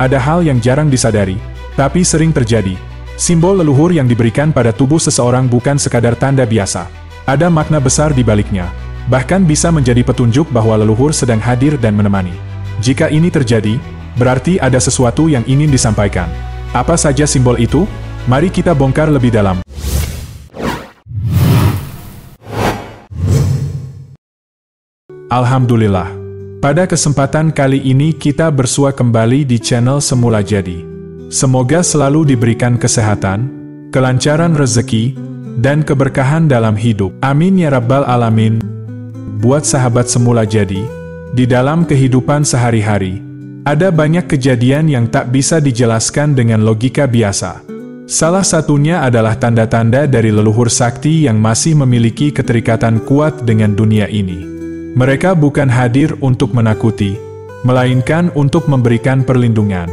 Ada hal yang jarang disadari, tapi sering terjadi. Simbol leluhur yang diberikan pada tubuh seseorang bukan sekadar tanda biasa. Ada makna besar di baliknya. Bahkan bisa menjadi petunjuk bahwa leluhur sedang hadir dan menemani. Jika ini terjadi, berarti ada sesuatu yang ingin disampaikan. Apa saja simbol itu? Mari kita bongkar lebih dalam. Alhamdulillah. Pada kesempatan kali ini kita bersua kembali di channel Semula Jadi. Semoga selalu diberikan kesehatan, kelancaran rezeki, dan keberkahan dalam hidup. Amin ya Rabbal Alamin. Buat sahabat Semula Jadi, di dalam kehidupan sehari-hari, ada banyak kejadian yang tak bisa dijelaskan dengan logika biasa. Salah satunya adalah tanda-tanda dari leluhur sakti yang masih memiliki keterikatan kuat dengan dunia ini. Mereka bukan hadir untuk menakuti, melainkan untuk memberikan perlindungan,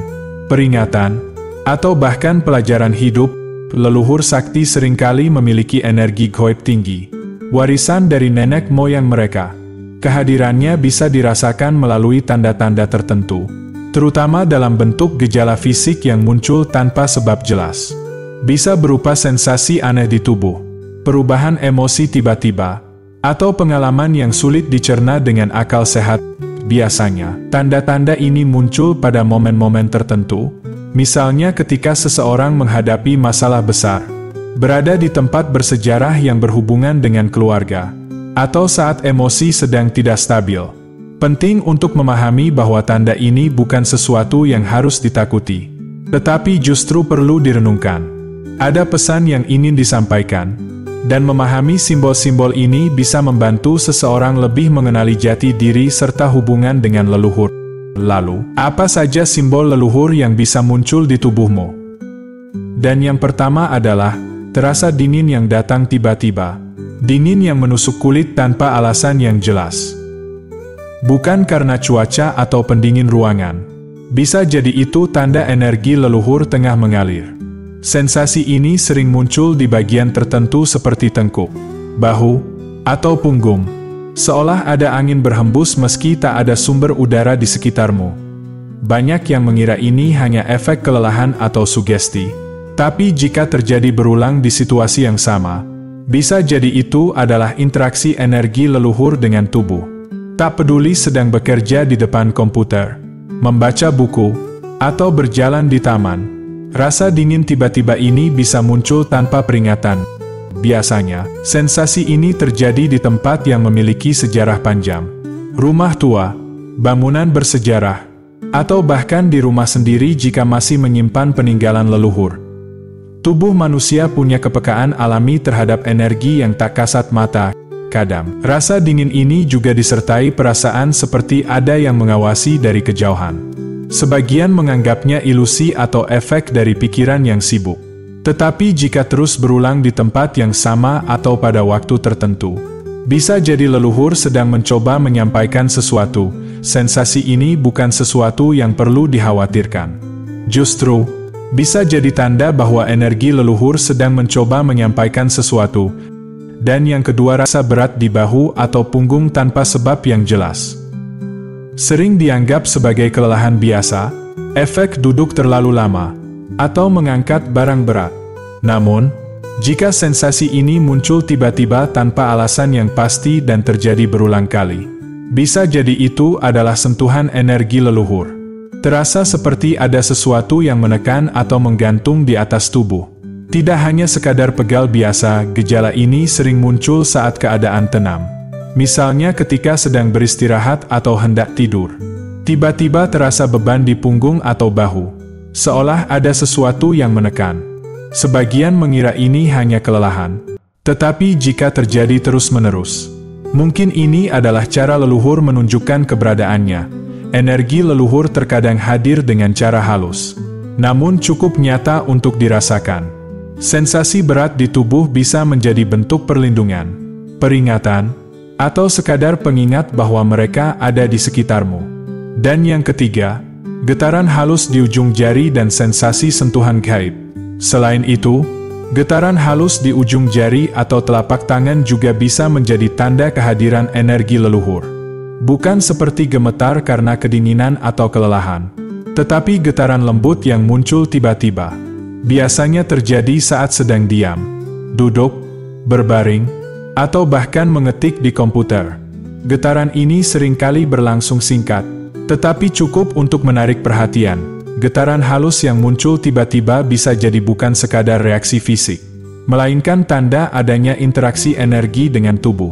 peringatan, atau bahkan pelajaran hidup. Leluhur sakti seringkali memiliki energi gaib tinggi, warisan dari nenek moyang mereka. Kehadirannya bisa dirasakan melalui tanda-tanda tertentu, terutama dalam bentuk gejala fisik yang muncul tanpa sebab jelas. Bisa berupa sensasi aneh di tubuh, perubahan emosi tiba-tiba, atau pengalaman yang sulit dicerna dengan akal sehat. Biasanya, tanda-tanda ini muncul pada momen-momen tertentu, misalnya ketika seseorang menghadapi masalah besar, berada di tempat bersejarah yang berhubungan dengan keluarga, atau saat emosi sedang tidak stabil. Penting untuk memahami bahwa tanda ini bukan sesuatu yang harus ditakuti, tetapi justru perlu direnungkan. Ada pesan yang ingin disampaikan, dan memahami simbol-simbol ini bisa membantu seseorang lebih mengenali jati diri serta hubungan dengan leluhur. Lalu, apa saja simbol leluhur yang bisa muncul di tubuhmu? Dan yang pertama adalah, terasa dingin yang datang tiba-tiba. Dingin yang menusuk kulit tanpa alasan yang jelas. Bukan karena cuaca atau pendingin ruangan. Bisa jadi itu tanda energi leluhur tengah mengalir. Sensasi ini sering muncul di bagian tertentu seperti tengkuk, bahu, atau punggung. Seolah ada angin berhembus meski tak ada sumber udara di sekitarmu. Banyak yang mengira ini hanya efek kelelahan atau sugesti. Tapi jika terjadi berulang di situasi yang sama, bisa jadi itu adalah interaksi energi leluhur dengan tubuh. Tak peduli sedang bekerja di depan komputer, membaca buku, atau berjalan di taman. Rasa dingin tiba-tiba ini bisa muncul tanpa peringatan. Biasanya, sensasi ini terjadi di tempat yang memiliki sejarah panjang. Rumah tua, bangunan bersejarah, atau bahkan di rumah sendiri jika masih menyimpan peninggalan leluhur. Tubuh manusia punya kepekaan alami terhadap energi yang tak kasat mata. Kadang, rasa dingin ini juga disertai perasaan seperti ada yang mengawasi dari kejauhan. Sebagian menganggapnya ilusi atau efek dari pikiran yang sibuk. Tetapi jika terus berulang di tempat yang sama atau pada waktu tertentu, bisa jadi leluhur sedang mencoba menyampaikan sesuatu. Sensasi ini bukan sesuatu yang perlu dikhawatirkan. Justru, bisa jadi tanda bahwa energi leluhur sedang mencoba menyampaikan sesuatu. Dan yang kedua, rasa berat di bahu atau punggung tanpa sebab yang jelas. Sering dianggap sebagai kelelahan biasa, efek duduk terlalu lama, atau mengangkat barang berat. Namun, jika sensasi ini muncul tiba-tiba tanpa alasan yang pasti dan terjadi berulang kali, bisa jadi itu adalah sentuhan energi leluhur. Terasa seperti ada sesuatu yang menekan atau menggantung di atas tubuh. Tidak hanya sekadar pegal biasa, gejala ini sering muncul saat keadaan tenang. Misalnya ketika sedang beristirahat atau hendak tidur. Tiba-tiba terasa beban di punggung atau bahu. Seolah ada sesuatu yang menekan. Sebagian mengira ini hanya kelelahan. Tetapi jika terjadi terus-menerus, mungkin ini adalah cara leluhur menunjukkan keberadaannya. Energi leluhur terkadang hadir dengan cara halus, namun cukup nyata untuk dirasakan. Sensasi berat di tubuh bisa menjadi bentuk perlindungan, peringatan, atau sekadar pengingat bahwa mereka ada di sekitarmu. Dan yang ketiga, getaran halus di ujung jari dan sensasi sentuhan gaib. Selain itu, getaran halus di ujung jari atau telapak tangan juga bisa menjadi tanda kehadiran energi leluhur. Bukan seperti gemetar karena kedinginan atau kelelahan, Tetapi getaran lembut yang muncul tiba-tiba biasanya terjadi saat sedang diam, duduk, berbaring, atau bahkan mengetik di komputer. Getaran ini seringkali berlangsung singkat, tetapi cukup untuk menarik perhatian. Getaran halus yang muncul tiba-tiba bisa jadi bukan sekadar reaksi fisik, melainkan tanda adanya interaksi energi dengan tubuh.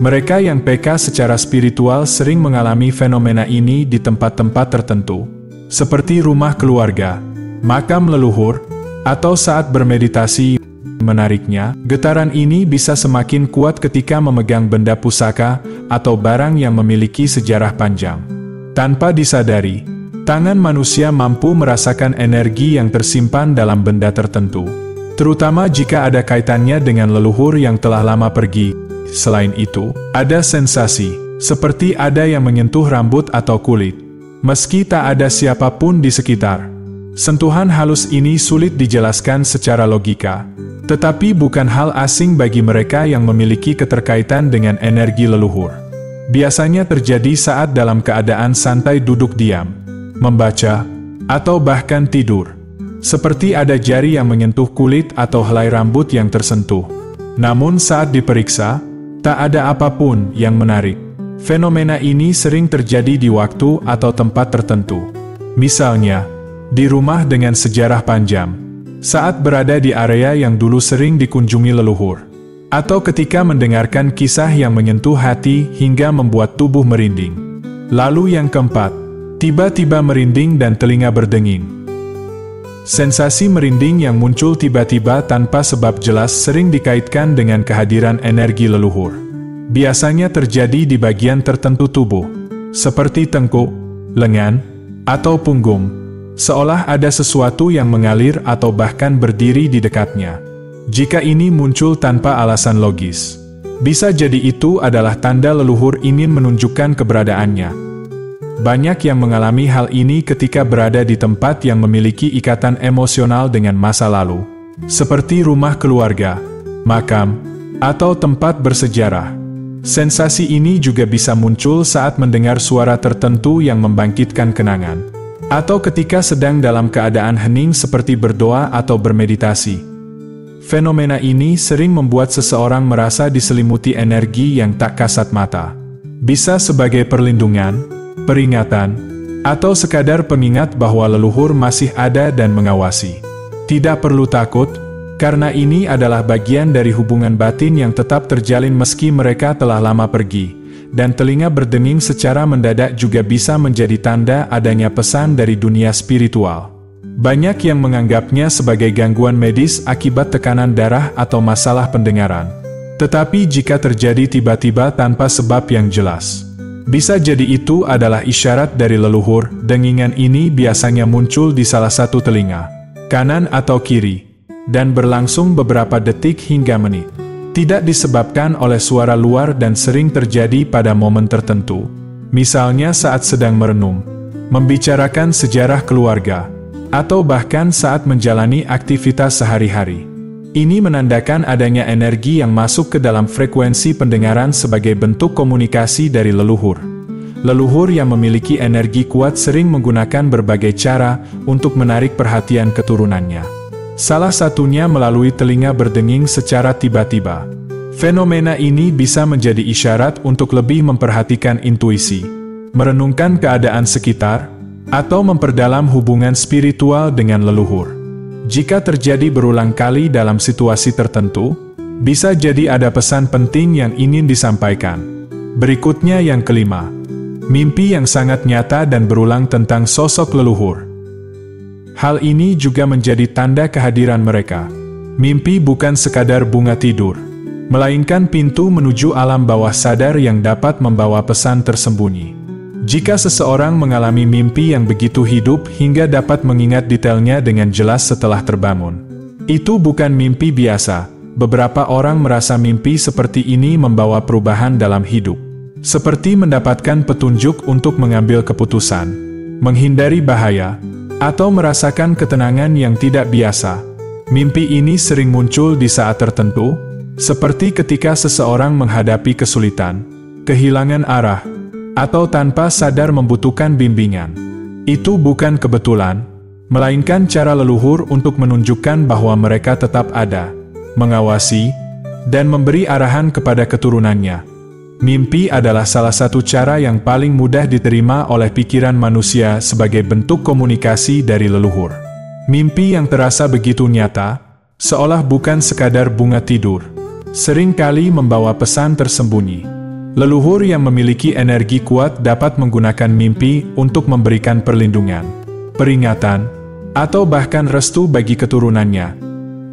Mereka yang peka secara spiritual sering mengalami fenomena ini di tempat-tempat tertentu, seperti rumah keluarga, makam leluhur, atau saat bermeditasi. Menariknya, getaran ini bisa semakin kuat ketika memegang benda pusaka atau barang yang memiliki sejarah panjang. Tanpa disadari, tangan manusia mampu merasakan energi yang tersimpan dalam benda tertentu, terutama jika ada kaitannya dengan leluhur yang telah lama pergi. Selain itu, ada sensasi, seperti ada yang menyentuh rambut atau kulit, meski tak ada siapapun di sekitar. Sentuhan halus ini sulit dijelaskan secara logika, tetapi bukan hal asing bagi mereka yang memiliki keterkaitan dengan energi leluhur. Biasanya terjadi saat dalam keadaan santai duduk diam, membaca, atau bahkan tidur. Seperti ada jari yang menyentuh kulit atau helai rambut yang tersentuh. Namun saat diperiksa, tak ada apapun yang menarik. Fenomena ini sering terjadi di waktu atau tempat tertentu. Misalnya, di rumah dengan sejarah panjang, saat berada di area yang dulu sering dikunjungi leluhur, atau ketika mendengarkan kisah yang menyentuh hati hingga membuat tubuh merinding. Lalu yang keempat, tiba-tiba merinding dan telinga berdenging. Sensasi merinding yang muncul tiba-tiba tanpa sebab jelas sering dikaitkan dengan kehadiran energi leluhur. Biasanya terjadi di bagian tertentu tubuh, seperti tengkuk, lengan, atau punggung, seolah ada sesuatu yang mengalir atau bahkan berdiri di dekatnya. Jika ini muncul tanpa alasan logis, bisa jadi itu adalah tanda leluhur ingin menunjukkan keberadaannya. Banyak yang mengalami hal ini ketika berada di tempat yang memiliki ikatan emosional dengan masa lalu, seperti rumah keluarga, makam, atau tempat bersejarah. Sensasi ini juga bisa muncul saat mendengar suara tertentu yang membangkitkan kenangan, atau ketika sedang dalam keadaan hening seperti berdoa atau bermeditasi. Fenomena ini sering membuat seseorang merasa diselimuti energi yang tak kasat mata. Bisa sebagai perlindungan, peringatan, atau sekadar pengingat bahwa leluhur masih ada dan mengawasi. Tidak perlu takut, karena ini adalah bagian dari hubungan batin yang tetap terjalin meski mereka telah lama pergi, dan telinga berdenging secara mendadak juga bisa menjadi tanda adanya pesan dari dunia spiritual. Banyak yang menganggapnya sebagai gangguan medis akibat tekanan darah atau masalah pendengaran. Tetapi jika terjadi tiba-tiba tanpa sebab yang jelas, bisa jadi itu adalah isyarat dari leluhur. Dengingan ini biasanya muncul di salah satu telinga, kanan atau kiri, dan berlangsung beberapa detik hingga menit. Tidak disebabkan oleh suara luar dan sering terjadi pada momen tertentu. Misalnya saat sedang merenung, membicarakan sejarah keluarga, atau bahkan saat menjalani aktivitas sehari-hari. Ini menandakan adanya energi yang masuk ke dalam frekuensi pendengaran sebagai bentuk komunikasi dari leluhur. Leluhur yang memiliki energi kuat sering menggunakan berbagai cara untuk menarik perhatian keturunannya. Salah satunya melalui telinga berdenging secara tiba-tiba. Fenomena ini bisa menjadi isyarat untuk lebih memperhatikan intuisi, merenungkan keadaan sekitar, atau memperdalam hubungan spiritual dengan leluhur. Jika terjadi berulang kali dalam situasi tertentu, bisa jadi ada pesan penting yang ingin disampaikan. Berikutnya yang kelima, mimpi yang sangat nyata dan berulang tentang sosok leluhur. Hal ini juga menjadi tanda kehadiran mereka. Mimpi bukan sekadar bunga tidur, melainkan pintu menuju alam bawah sadar yang dapat membawa pesan tersembunyi. Jika seseorang mengalami mimpi yang begitu hidup hingga dapat mengingat detailnya dengan jelas setelah terbangun, itu bukan mimpi biasa. Beberapa orang merasa mimpi seperti ini membawa perubahan dalam hidup, seperti mendapatkan petunjuk untuk mengambil keputusan, menghindari bahaya, atau merasakan ketenangan yang tidak biasa. Mimpi ini sering muncul di saat tertentu, seperti ketika seseorang menghadapi kesulitan, kehilangan arah, atau tanpa sadar membutuhkan bimbingan. Itu bukan kebetulan, melainkan cara leluhur untuk menunjukkan bahwa mereka tetap ada, mengawasi, dan memberi arahan kepada keturunannya. Mimpi adalah salah satu cara yang paling mudah diterima oleh pikiran manusia sebagai bentuk komunikasi dari leluhur. Mimpi yang terasa begitu nyata, seolah bukan sekadar bunga tidur, seringkali membawa pesan tersembunyi. Leluhur yang memiliki energi kuat dapat menggunakan mimpi untuk memberikan perlindungan, peringatan, atau bahkan restu bagi keturunannya.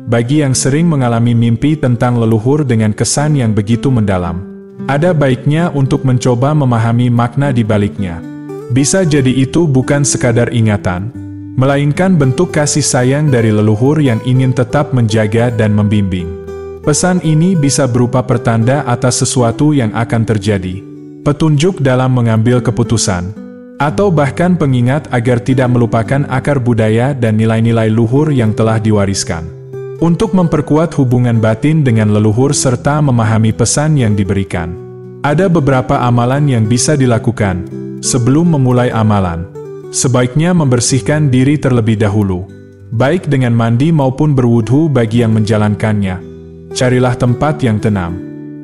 Bagi yang sering mengalami mimpi tentang leluhur dengan kesan yang begitu mendalam, ada baiknya untuk mencoba memahami makna di baliknya. Bisa jadi itu bukan sekadar ingatan, melainkan bentuk kasih sayang dari leluhur yang ingin tetap menjaga dan membimbing. Pesan ini bisa berupa pertanda atas sesuatu yang akan terjadi, petunjuk dalam mengambil keputusan, atau bahkan pengingat agar tidak melupakan akar budaya dan nilai-nilai luhur yang telah diwariskan. Untuk memperkuat hubungan batin dengan leluhur serta memahami pesan yang diberikan, ada beberapa amalan yang bisa dilakukan. Sebelum memulai amalan, sebaiknya membersihkan diri terlebih dahulu, baik dengan mandi maupun berwudhu bagi yang menjalankannya. Carilah tempat yang tenang,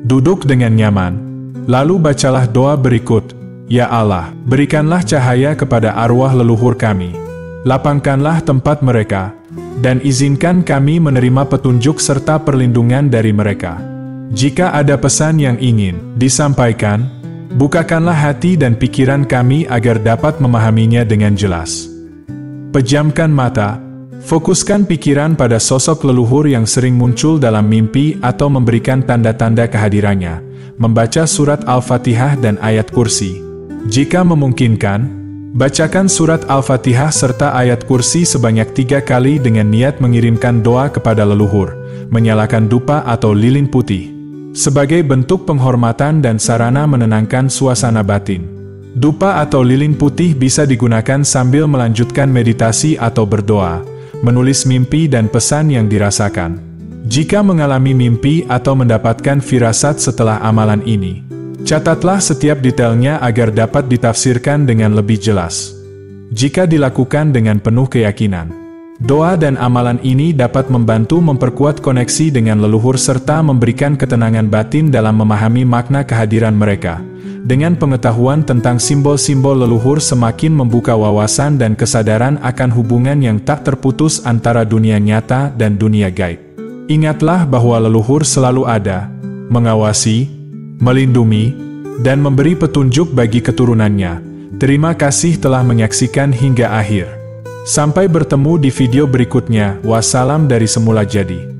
duduk dengan nyaman, lalu bacalah doa berikut. Ya Allah, berikanlah cahaya kepada arwah leluhur kami, lapangkanlah tempat mereka, dan izinkan kami menerima petunjuk serta perlindungan dari mereka. Jika ada pesan yang ingin disampaikan, bukakanlah hati dan pikiran kami agar dapat memahaminya dengan jelas. Pejamkan mata, fokuskan pikiran pada sosok leluhur yang sering muncul dalam mimpi atau memberikan tanda-tanda kehadirannya. Membaca surat Al-Fatihah dan ayat kursi. Jika memungkinkan, bacakan surat Al-Fatihah serta ayat kursi sebanyak 3 kali dengan niat mengirimkan doa kepada leluhur, menyalakan dupa atau lilin putih, sebagai bentuk penghormatan dan sarana menenangkan suasana batin. Dupa atau lilin putih bisa digunakan sambil melanjutkan meditasi atau berdoa, menulis mimpi dan pesan yang dirasakan. Jika mengalami mimpi atau mendapatkan firasat setelah amalan ini, catatlah setiap detailnya agar dapat ditafsirkan dengan lebih jelas. Jika dilakukan dengan penuh keyakinan, doa dan amalan ini dapat membantu memperkuat koneksi dengan leluhur serta memberikan ketenangan batin dalam memahami makna kehadiran mereka. Dengan pengetahuan tentang simbol-simbol leluhur semakin membuka wawasan dan kesadaran akan hubungan yang tak terputus antara dunia nyata dan dunia gaib. Ingatlah bahwa leluhur selalu ada, mengawasi, melindungi, dan memberi petunjuk bagi keturunannya. Terima kasih telah menyaksikan hingga akhir. Sampai bertemu di video berikutnya. Wassalam dari Semula Jadi.